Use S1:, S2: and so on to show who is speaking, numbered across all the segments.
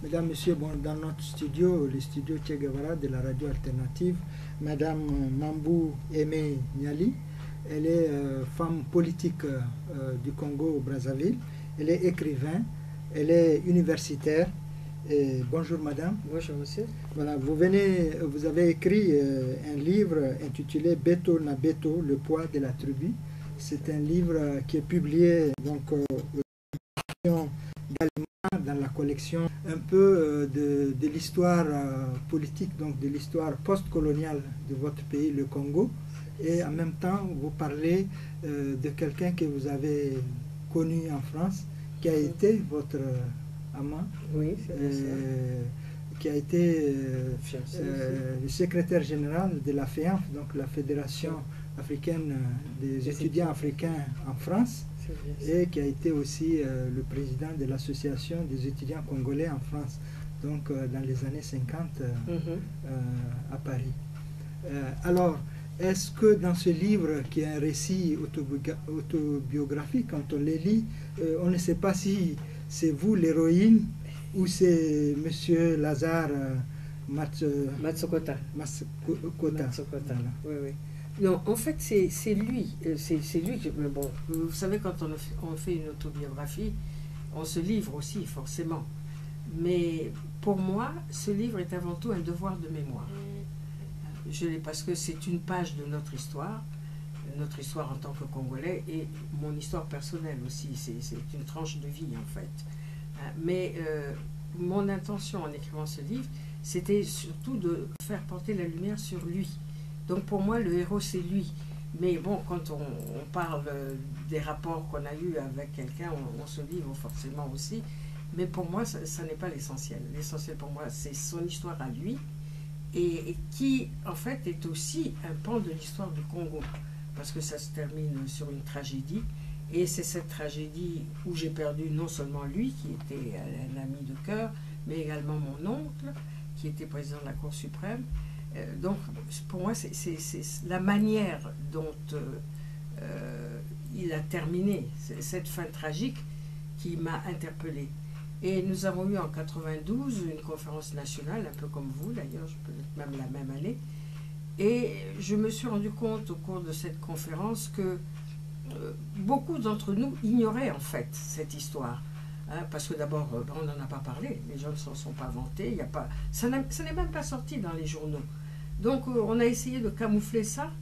S1: Mesdames, Messieurs, bon, dans notre studio, le studio Che Guevara de la radio alternative, Madame Mambou Aimé Niali, elle est femme politique du Congo-Brazzaville, elle est écrivain, elle est universitaire. Et bonjour Madame.
S2: Bonjour Monsieur.
S1: Voilà, vous avez écrit un livre intitulé Beto na Beto, le poids de la tribu. C'est un livre qui est publié donc dans la collection un peu de l'histoire politique, donc de l'histoire post-coloniale de votre pays, le Congo. Et en même temps, vous parlez de quelqu'un que vous avez connu en France, qui a été votre amant,
S2: oui,
S1: qui a été le secrétaire général de la FEANF, donc la Fédération africaine des étudiants africains en France, et qui a été aussi le président de l'association des étudiants congolais en France, donc dans les années 50 à Paris. Alors, est-ce que dans ce livre, qui est un récit autobiographique, quand on le lit, on ne sait pas si c'est vous l'héroïne ou c'est Monsieur Lazare
S2: Matsokota.
S1: Matsokota.
S2: Voilà. Oui, oui. Non, en fait, c'est lui. C'est lui que... Bon, vous savez, quand on fait une autobiographie, on se livre aussi, forcément. Mais pour moi, ce livre est avant tout un devoir de mémoire. Parce que c'est une page de notre histoire en tant que Congolais, et mon histoire personnelle aussi. C'est une tranche de vie, en fait. Mais mon intention en écrivant ce livre, c'était surtout de faire porter la lumière sur lui. Donc pour moi, le héros, c'est lui. Mais bon, quand on parle des rapports qu'on a eus avec quelqu'un, on se livre forcément aussi. Mais pour moi, ça n'est pas l'essentiel. L'essentiel pour moi, c'est son histoire à lui, et qui, en fait, est aussi un pan de l'histoire du Congo. Parce que ça se termine sur une tragédie. Et c'est cette tragédie où j'ai perdu non seulement lui, qui était un ami de cœur, mais également mon oncle, qui était président de la Cour suprême. Donc, pour moi, c'est la manière dont il a terminé cette fin tragique qui m'a interpellée. Et nous avons eu en 92 une conférence nationale, un peu comme vous d'ailleurs, peut-être même la même année. Et je me suis rendu compte au cours de cette conférence que beaucoup d'entre nous ignoraient en fait cette histoire. Parce que d'abord, on n'en a pas parlé, les gens ne s'en sont pas vantés, ça n'est même pas sorti dans les journaux. Donc on a essayé de camoufler ça.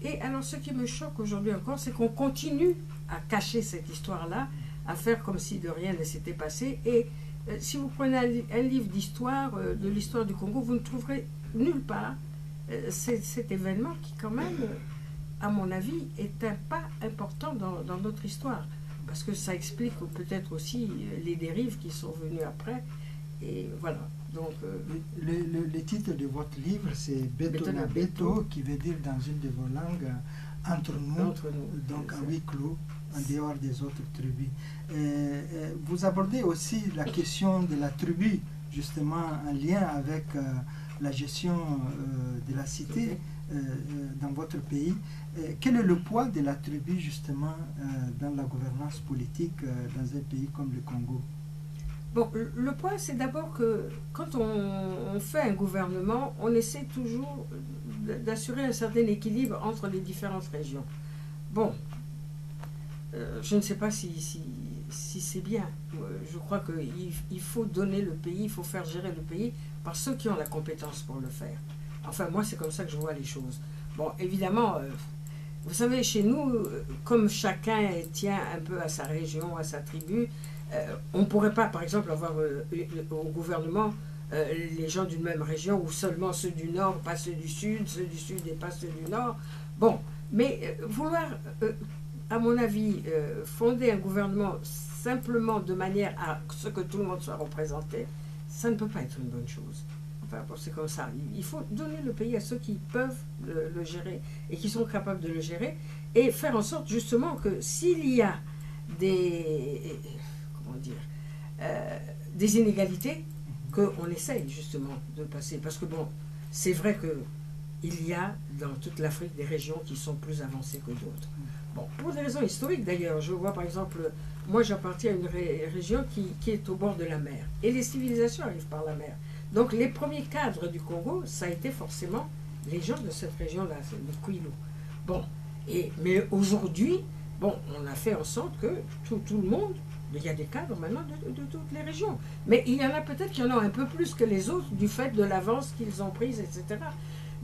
S2: Et alors ce qui me choque aujourd'hui encore, c'est qu'on continue à cacher cette histoire-là, à faire comme si de rien ne s'était passé. Et si vous prenez un livre d'histoire, de l'histoire du Congo, vous ne trouverez nulle part cet événement qui quand même, à mon avis, est un pas important dans notre histoire. Parce que ça explique peut-être aussi les dérives qui sont venues après. Et voilà. Donc,
S1: le titre de votre livre, c'est Beto na Beto, qui veut dire dans une de vos langues, entre nous, donc en huis clos, en dehors des autres tribus. Vous abordez aussi la question de la tribu, justement en lien avec la gestion de la cité dans votre pays. Quel est le poids de la tribu, justement, dans la gouvernance politique dans un pays comme le Congo?
S2: Bon, le point, c'est d'abord que quand on fait un gouvernement, on essaie toujours d'assurer un certain équilibre entre les différentes régions. Bon, je ne sais pas si c'est bien. Je crois qu'il faut donner le pays, il faut faire gérer le pays par ceux qui ont la compétence pour le faire. Enfin, moi, c'est comme ça que je vois les choses. Bon, évidemment, vous savez, chez nous, comme chacun tient un peu à sa région, à sa tribu, on ne pourrait pas, par exemple, avoir au gouvernement les gens d'une même région, ou seulement ceux du Nord, pas ceux du Sud et pas ceux du Nord. Bon, mais vouloir, à mon avis, fonder un gouvernement simplement de manière à ce que tout le monde soit représenté, ça ne peut pas être une bonne chose. Enfin, c'est comme ça. Il faut donner le pays à ceux qui peuvent le gérer et qui sont capables de le gérer, et faire en sorte justement que s'il y a des inégalités, qu'on essaye justement de passer. Parce que bon, c'est vrai qu'il y a dans toute l'Afrique des régions qui sont plus avancées que d'autres. Bon, pour des raisons historiques d'ailleurs, je vois par exemple moi j'appartiens à une région qui est au bord de la mer. Et les civilisations arrivent par la mer. Donc les premiers cadres du Congo, ça a été forcément les gens de cette région-là, c'est le Kwilu. Bon, mais aujourd'hui, bon, on a fait en sorte que tout le monde, il y a des cadres maintenant de toutes les régions. Mais il y en a peut-être qui en ont un peu plus que les autres du fait de l'avance qu'ils ont prise, etc.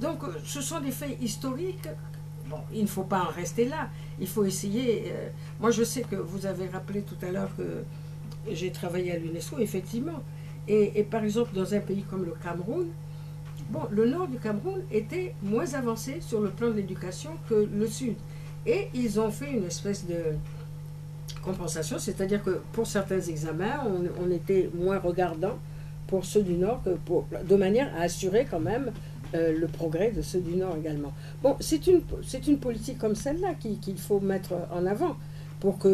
S2: Donc ce sont des faits historiques. Bon, il ne faut pas en rester là. Il faut essayer. Moi, je sais que vous avez rappelé tout à l'heure que j'ai travaillé à l'UNESCO, effectivement. Et par exemple, dans un pays comme le Cameroun, bon, le nord du Cameroun était moins avancé sur le plan de l'éducation que le sud. Et ils ont fait une espèce de compensation, c'est-à-dire que pour certains examens, on était moins regardant pour ceux du nord, de manière à assurer quand même le progrès de ceux du nord également. Bon, c'est une politique comme celle-là qu'il faut mettre en avant, pour que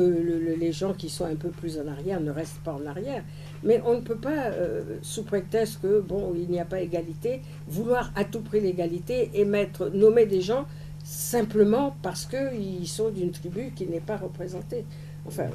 S2: les gens qui sont un peu plus en arrière ne restent pas en arrière. Mais on ne peut pas, sous prétexte que, bon, il n'y a pas égalité, vouloir à tout prix l'égalité et nommer des gens simplement parce qu'ils sont d'une tribu qui n'est pas représentée. Enfin,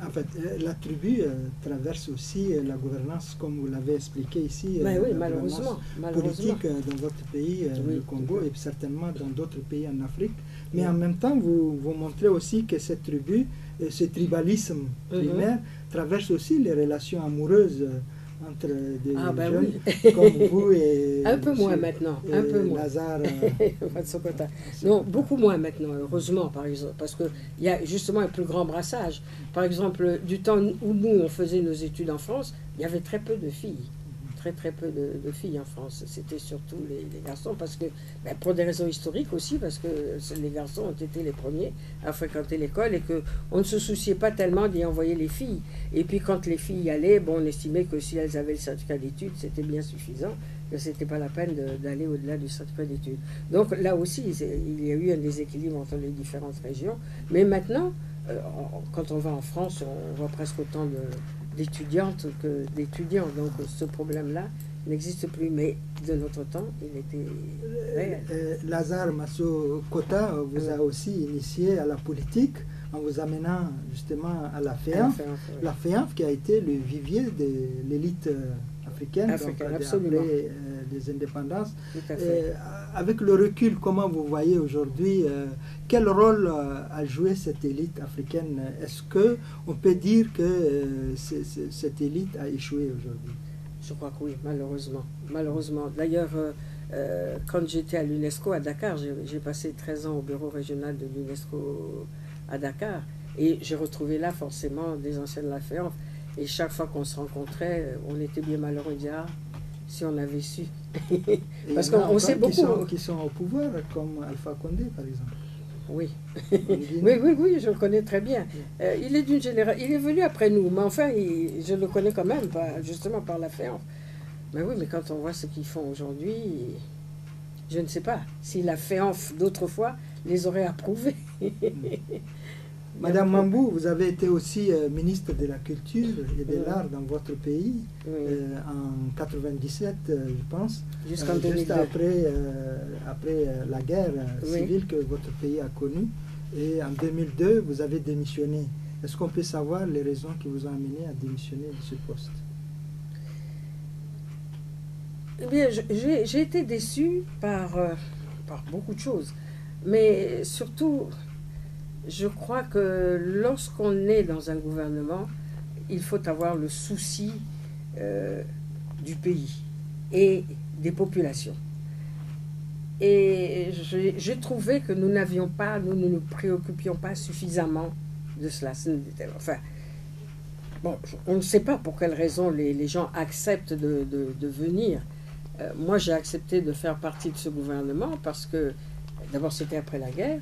S1: en fait, la tribu traverse aussi la gouvernance, comme vous l'avez expliqué ici,
S2: oui, malheureusement,
S1: politique dans votre pays,
S2: oui,
S1: le Congo, et certainement dans d'autres pays en Afrique. Mais en même temps, vous montrez aussi que cette tribu, ce tribalisme primaire, traverse aussi les relations amoureuses entre des jeunes comme vous et
S2: un peu moins maintenant, un peu moins.
S1: Lazare.
S2: Non, beaucoup moins maintenant, heureusement, par exemple, parce qu'il y a justement un plus grand brassage. Par exemple, du temps où nous, on faisait nos études en France, il y avait très peu de filles. Très peu de filles en France. C'était surtout les garçons, parce que, pour des raisons historiques aussi, parce que les garçons ont été les premiers à fréquenter l'école et qu'on ne se souciait pas tellement d'y envoyer les filles. Et puis quand les filles y allaient, bon, on estimait que si elles avaient le certificat d'études, c'était bien suffisant, que ce n'était pas la peine d'aller au-delà du certificat d'études. Donc là aussi, il y a eu un déséquilibre entre les différentes régions. Mais maintenant, quand on va en France, on voit presque autant d'étudiantes que d'étudiants. Donc ce problème-là n'existe plus. Mais de notre temps, il était réel.
S1: Lazare Masso Kota vous a aussi initié à la politique en vous amenant justement à la FEANF. La FEANF qui a été le vivier de l'élite africaine, donc, après les indépendances. Avec le recul, comment vous voyez aujourd'hui, quel rôle a joué cette élite africaine? Est-ce qu'on peut dire que cette élite a échoué aujourd'hui?
S2: Je crois que oui, malheureusement. Malheureusement. D'ailleurs, quand j'étais à l'UNESCO à Dakar, j'ai passé 13 ans au bureau régional de l'UNESCO à Dakar, et j'ai retrouvé là forcément des anciens de la FEANF. Et chaque fois qu'on se rencontrait, on était bien malheureux de dire, ah, si on avait su. Parce qu'on sait beaucoup.
S1: Qui sont au pouvoir, comme Alpha Condé, par exemple.
S2: Oui. oui, je le connais très bien. Il est d'une génération. Il est venu après nous, mais enfin, je le connais quand même, justement par la FEANF. Mais oui, mais quand on voit ce qu'ils font aujourd'hui, je ne sais pas si la FEANF d'autrefois les aurait approuvés.
S1: Madame Mambou, vous avez été aussi ministre de la Culture et de l'Art dans votre pays en 97, je pense,
S2: juste
S1: après la guerre civile que votre pays a connue. Et en 2002, vous avez démissionné. Est-ce qu'on peut savoir les raisons qui vous ont amené à démissionner de ce poste?
S2: Eh bien, j'ai été déçue par beaucoup de choses. Mais surtout, je crois que lorsqu'on est dans un gouvernement, il faut avoir le souci du pays et des populations. Et j'ai trouvé que nous ne nous préoccupions pas suffisamment de cela. Enfin, bon, on ne sait pas pour quelles raisons les gens acceptent de venir. Moi, j'ai accepté de faire partie de ce gouvernement parce que, d'abord, c'était après la guerre.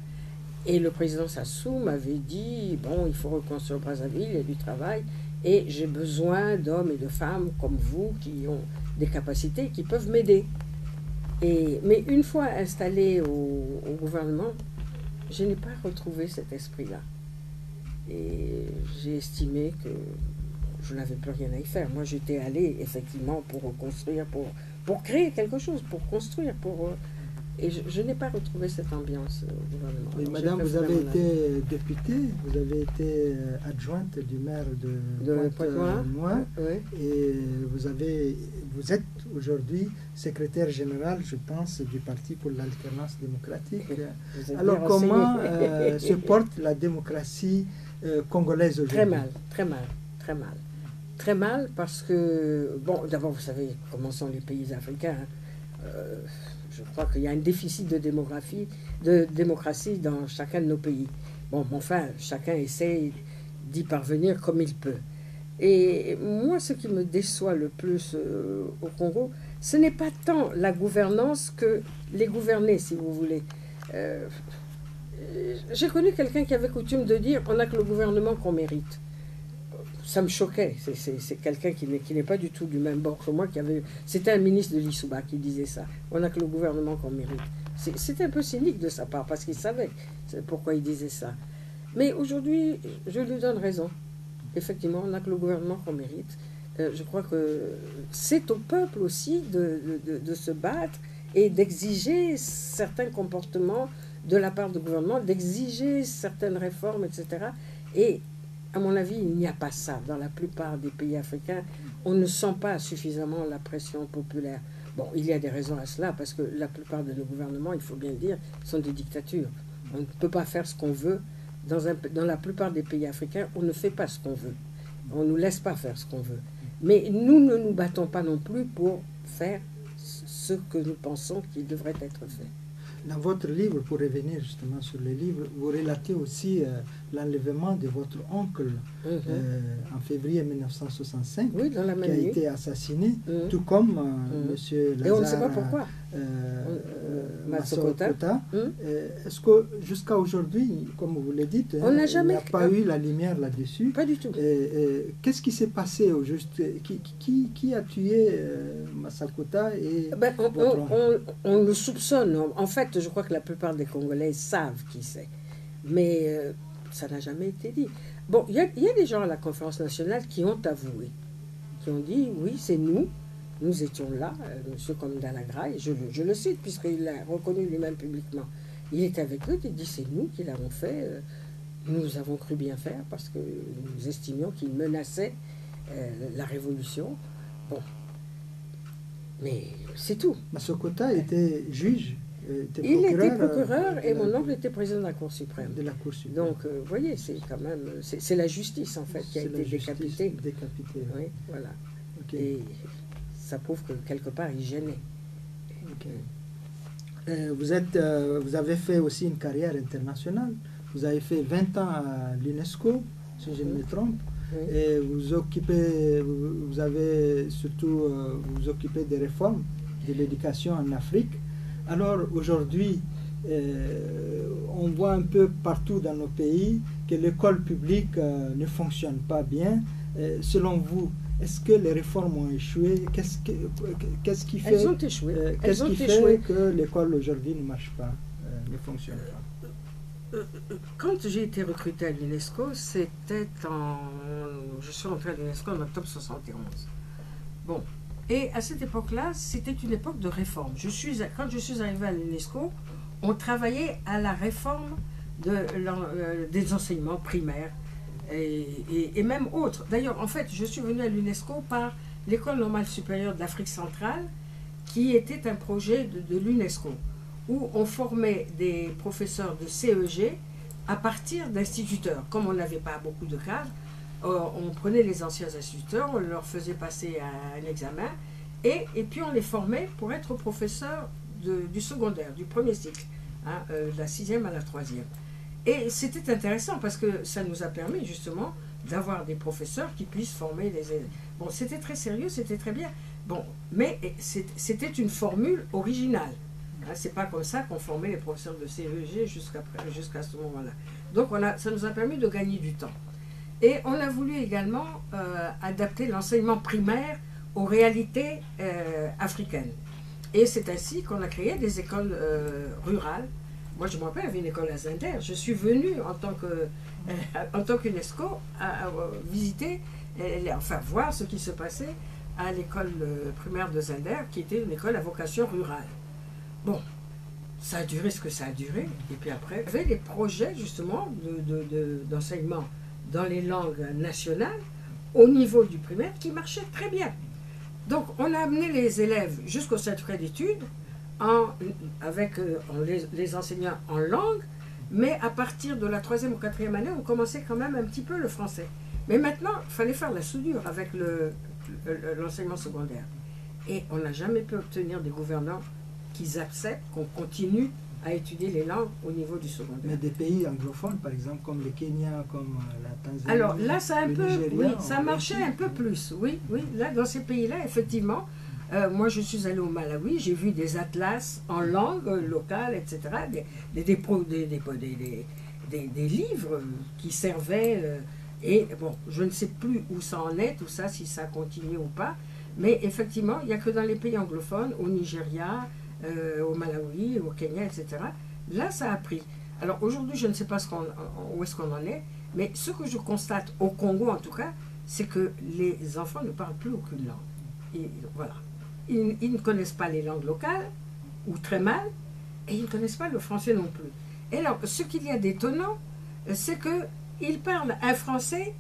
S2: Et le président Sassou m'avait dit, bon, il faut reconstruire Brazzaville, il y a du travail, et j'ai besoin d'hommes et de femmes comme vous qui ont des capacités, qui peuvent m'aider. Mais une fois installé au gouvernement, je n'ai pas retrouvé cet esprit-là. Et j'ai estimé que je n'avais plus rien à y faire. Moi, j'étais allé effectivement pour reconstruire, pour créer quelque chose, pour construire, Et je n'ai pas retrouvé cette ambiance au gouvernement.
S1: Et madame, vous avez été députée, vous avez été adjointe du maire de Pointe-Noire, et vous êtes aujourd'hui secrétaire général, je pense, du Parti pour l'alternance démocratique. Alors comment se porte la démocratie congolaise aujourd'hui?
S2: Très mal, très mal, très mal. Très mal parce que, bon, d'abord, vous savez comment sont les pays africains. Je crois qu'il y a un déficit de démocratie dans chacun de nos pays. Bon, enfin, chacun essaie d'y parvenir comme il peut. Et moi, ce qui me déçoit le plus au Congo, ce n'est pas tant la gouvernance que les gouvernés, si vous voulez. J'ai connu quelqu'un qui avait coutume de dire « on n'a que le gouvernement qu'on mérite ». Ça me choquait. C'est quelqu'un qui n'est pas du tout du même bord que moi. C'était un ministre de l'Issouba qui disait ça. On n'a que le gouvernement qu'on mérite. C'était un peu cynique de sa part parce qu'il savait pourquoi il disait ça. Mais aujourd'hui, je lui donne raison. Effectivement, on n'a que le gouvernement qu'on mérite. Je crois que c'est au peuple aussi de se battre et d'exiger certains comportements de la part du gouvernement, d'exiger certaines réformes, etc. Et à mon avis, il n'y a pas ça dans la plupart des pays africains. On ne sent pas suffisamment la pression populaire. Bon, il y a des raisons à cela, parce que la plupart de nos gouvernements, il faut bien le dire, sont des dictatures. On ne peut pas faire ce qu'on veut. Dans la plupart des pays africains, on ne fait pas ce qu'on veut. On ne nous laisse pas faire ce qu'on veut. Mais nous ne nous battons pas non plus pour faire ce que nous pensons qu'il devrait être fait.
S1: Dans votre livre, pour revenir justement sur les livres, vous relatez aussi l'enlèvement de votre oncle en février 1965,
S2: oui, dans la même
S1: qui a
S2: nuit.
S1: été assassiné, tout comme M. Lazare.
S2: Et on ne sait pas pourquoi.
S1: Massaokota. Est-ce que jusqu'à aujourd'hui, comme vous le dites, il n'y a pas eu la lumière là-dessus?
S2: Pas du tout.
S1: Qu'est-ce qui s'est passé au juste? Qui a tué Massaokota et
S2: on le soupçonne. En fait, je crois que la plupart des Congolais savent qui c'est. Mais ça n'a jamais été dit. Bon, il y a des gens à la conférence nationale qui ont avoué, qui ont dit, oui, c'est nous. Nous étions là, M. Komdalagra, je le cite, puisqu'il l'a reconnu lui-même publiquement. Il était avec eux, il dit, c'est nous qui l'avons fait. Nous avons cru bien faire parce que nous estimions qu'il menaçait la révolution. Bon. Mais c'est tout.
S1: Massaokota était juge.
S2: Il était procureur et mon oncle était président de la Cour suprême.
S1: De la Cour suprême.
S2: Donc, vous voyez, c'est quand même... C'est la justice, en fait, qui a été décapitée. Oui, voilà. Okay. Et ça prouve que, quelque part, il gênait.
S1: Okay. Vous avez fait aussi une carrière internationale. Vous avez fait 20 ans à l'UNESCO, si je ne me trompe. Oui. Et vous avez surtout vous occupez des réformes de l'éducation en Afrique. Alors aujourd'hui, on voit un peu partout dans nos pays que l'école publique ne fonctionne pas bien. Selon vous, est-ce que les réformes ont échoué? Qu'est-ce qui fait,
S2: elles ont échoué.
S1: Qu'est-ce qui fait que l'école aujourd'hui ne marche pas, ne fonctionne pas?
S2: Quand j'ai été recrutée à l'UNESCO, c'était je suis rentrée à l'UNESCO en octobre 71. Bon. Et à cette époque-là, c'était une époque de réforme. Quand je suis arrivée à l'UNESCO, on travaillait à la réforme des enseignements primaires et même autres. D'ailleurs, en fait, je suis venue à l'UNESCO par l'École normale supérieure d'Afrique centrale, qui était un projet de l'UNESCO, où on formait des professeurs de CEG à partir d'instituteurs. Comme on n'avait pas beaucoup de cadres, on prenait les anciens instituteurs, on leur faisait passer un examen, et puis on les formait pour être professeurs du secondaire, du premier cycle, hein, de la 6e à la 3e. Et c'était intéressant parce que ça nous a permis justement d'avoir des professeurs qui puissent former les élèves. Bon, c'était très sérieux, c'était très bien. Bon, mais c'était une formule originale. Hein, c'est pas comme ça qu'on formait les professeurs de CEG jusqu'à ce moment-là. Donc ça nous a permis de gagner du temps. Et on a voulu également adapter l'enseignement primaire aux réalités africaines. Et c'est ainsi qu'on a créé des écoles rurales. Moi, je me rappelle, il y avait une école à Zinder. Je suis venue en tant qu'UNESCO à visiter, enfin voir ce qui se passait à l'école primaire de Zinder, qui était une école à vocation rurale. Bon, ça a duré ce que ça a duré. Et puis après, il y avait des projets justement d'enseignement dans les langues nationales au niveau du primaire qui marchaient très bien. Donc on a amené les élèves jusqu'au certificat d'études avec les enseignants en langue, mais à partir de la 3e ou 4e année, on commençait quand même un petit peu le français. Mais maintenant, il fallait faire la soudure avec l'enseignement secondaire. Et on n'a jamais pu obtenir des gouvernants qui acceptent qu'on continue à étudier les langues au niveau du secondaire.
S1: Mais des pays anglophones, par exemple, comme le Kenya, comme la Tanzanie,
S2: alors là, ça
S1: Nigeria,
S2: ça marchait un peu plus. Oui, oui. Là, dans ces pays-là, effectivement, moi, je suis allée au Malawi, j'ai vu des atlas en langue locale, etc., des livres qui servaient. Et bon, je ne sais plus où ça en est, tout ça, si ça continue ou pas. Mais effectivement, il n'y a que dans les pays anglophones, au Nigeria, au Malawi, au Kenya, etc. Là, ça a pris. Alors aujourd'hui, je ne sais pas où est-ce qu'on en est, mais ce que je constate au Congo, en tout cas, c'est que les enfants ne parlent plus aucune langue. Et voilà. Ils ne connaissent pas les langues locales, ou très mal, et ils ne connaissent pas le français non plus. Et alors, ce qu'il y a d'étonnant, c'est qu'ils parlent un français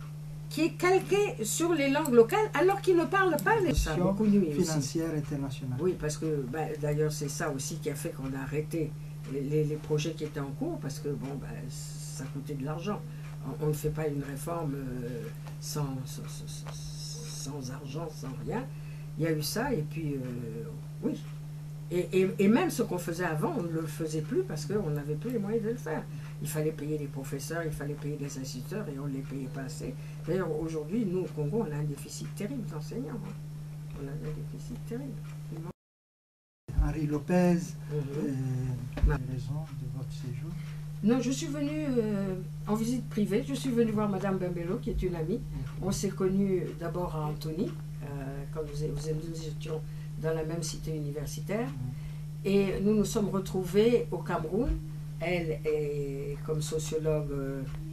S2: qui est calqué sur les langues locales, alors qu'ils ne parlent pas les
S1: financière internationale.
S2: Oui, parce que d'ailleurs, c'est ça aussi qui a fait qu'on a arrêté les projets qui étaient en cours, parce que bon, ça coûtait de l'argent. On ne fait pas une réforme sans argent, sans rien. Il y a eu ça, et puis oui. Et même ce qu'on faisait avant, on ne le faisait plus parce qu'on n'avait plus les moyens de le faire. Il fallait payer les professeurs, il fallait payer les instituteurs, et on ne les payait pas assez. D'ailleurs, aujourd'hui, nous, au Congo, on a un déficit terrible d'enseignants. Hein. On a un déficit terrible.
S1: Henri Lopez, la raison de votre séjour?
S2: Non, je suis venue en visite privée. Je suis venue voir Madame Bembelo, qui est une amie. On s'est connus d'abord à Antony, quand nous étions dans la même cité universitaire. Et nous nous sommes retrouvés au Cameroun. Elle est comme sociologue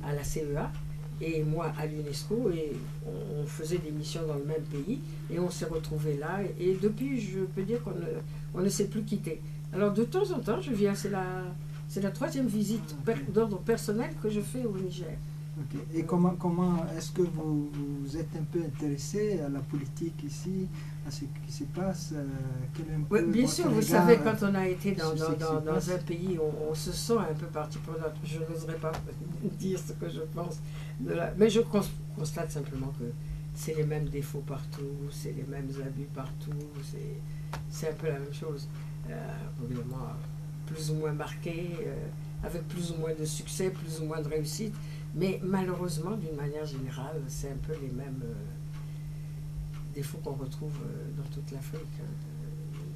S2: à la CEA et moi à l'UNESCO. Et on faisait des missions dans le même pays. Et on s'est retrouvés là. Et depuis, je peux dire qu'on ne s'est plus quitté. Alors de temps en temps, je viens. C'est la 3e visite d'ordre personnel que je fais au Niger.
S1: Okay. Et comment est-ce que vous êtes un peu intéressé à la politique ici, à ce qui se passe
S2: oui, bien sûr, vous savez, quand on a été dans un pays, on se sent un peu partie prenante. Je n'oserais pas dire ce que je pense de là. Mais je constate simplement que c'est les mêmes défauts partout, c'est les mêmes abus partout, c'est un peu la même chose. Évidemment, plus ou moins marqué, avec plus ou moins de succès, plus ou moins de réussite. Mais malheureusement, d'une manière générale, c'est un peu les mêmes défauts qu'on retrouve dans toute l'Afrique.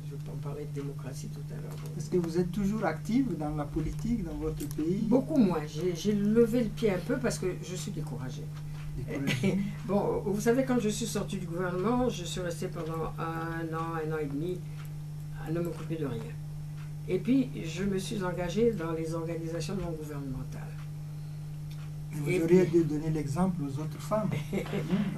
S2: Je peux en parler de démocratie tout à l'heure.
S1: Est-ce que vous êtes toujours active dans la politique dans votre pays?
S2: Beaucoup moins. J'ai levé le pied un peu parce que je suis découragée. Bon, vous savez, quand je suis sortie du gouvernement, je suis restée pendant un an et demi à ne m'occuper de rien. Et puis, je me suis engagée dans les organisations non gouvernementales.
S1: Vous auriez dû donner l'exemple aux autres femmes,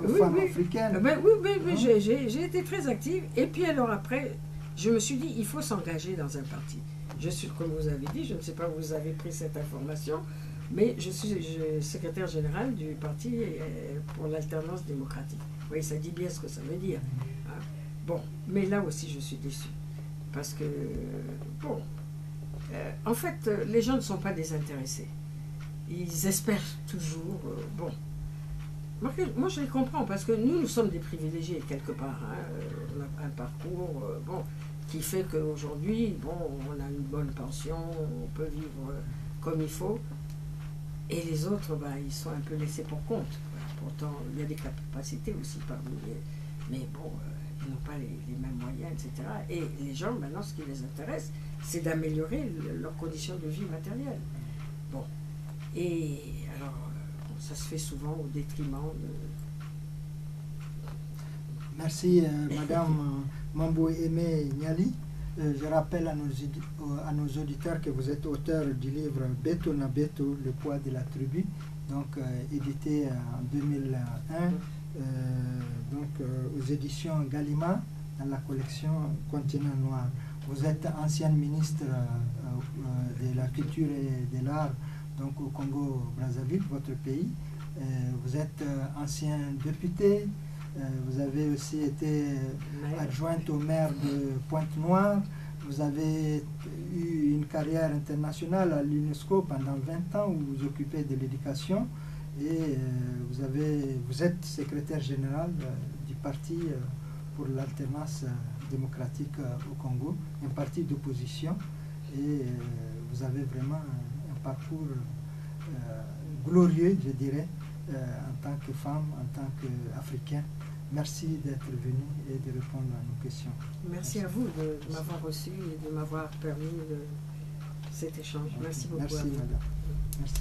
S1: aux femmes africaines.
S2: Oui, j'ai été très active. Et puis alors après, je me suis dit, il faut s'engager dans un parti. Je suis, comme vous avez dit, je ne sais pas où vous avez pris cette information, mais je suis secrétaire général du Parti pour l'alternance démocratique. Oui, ça dit bien ce que ça veut dire. Hein. Bon, mais là aussi, je suis déçue. Parce que, bon, en fait, les gens ne sont pas désintéressés. Ils espèrent toujours, bon. Moi, je les comprends, parce que nous sommes des privilégiés, quelque part. Hein. On a un parcours, bon, qui fait qu'aujourd'hui, bon, on a une bonne pension, on peut vivre comme il faut. Et les autres, ils sont un peu laissés pour compte. Pourtant, il y a des capacités aussi parmi eux. Mais bon, ils n'ont pas les mêmes moyens, etc. Et les gens, maintenant, ce qui les intéresse, c'est d'améliorer leurs conditions de vie matérielles. Bon. Et alors, ça se fait souvent au détriment de...
S1: Merci, Madame Mambo-Aimé Niali. Je rappelle à nos auditeurs que vous êtes auteur du livre Beto na Beto, le poids de la tribu, donc édité en 2001, aux éditions Gallimard, dans la collection Continent Noir. Vous êtes ancienne ministre de la culture et de l'art donc au Congo-Brazzaville, votre pays. Vous êtes ancien député. Vous avez aussi été adjointe au maire de Pointe-Noire. Vous avez eu une carrière internationale à l'UNESCO pendant 20 ans où vous vous occupez de l'éducation et vous êtes secrétaire général du parti pour l'alternance démocratique au Congo, un parti d'opposition, et vous avez vraiment un parcours glorieux, je dirais, en tant que femme, en tant qu'Africaine. Merci d'être venu et de répondre à nos questions.
S2: Merci à vous de m'avoir reçu et de m'avoir permis cet échange. Merci beaucoup.
S1: Merci, madame. Merci.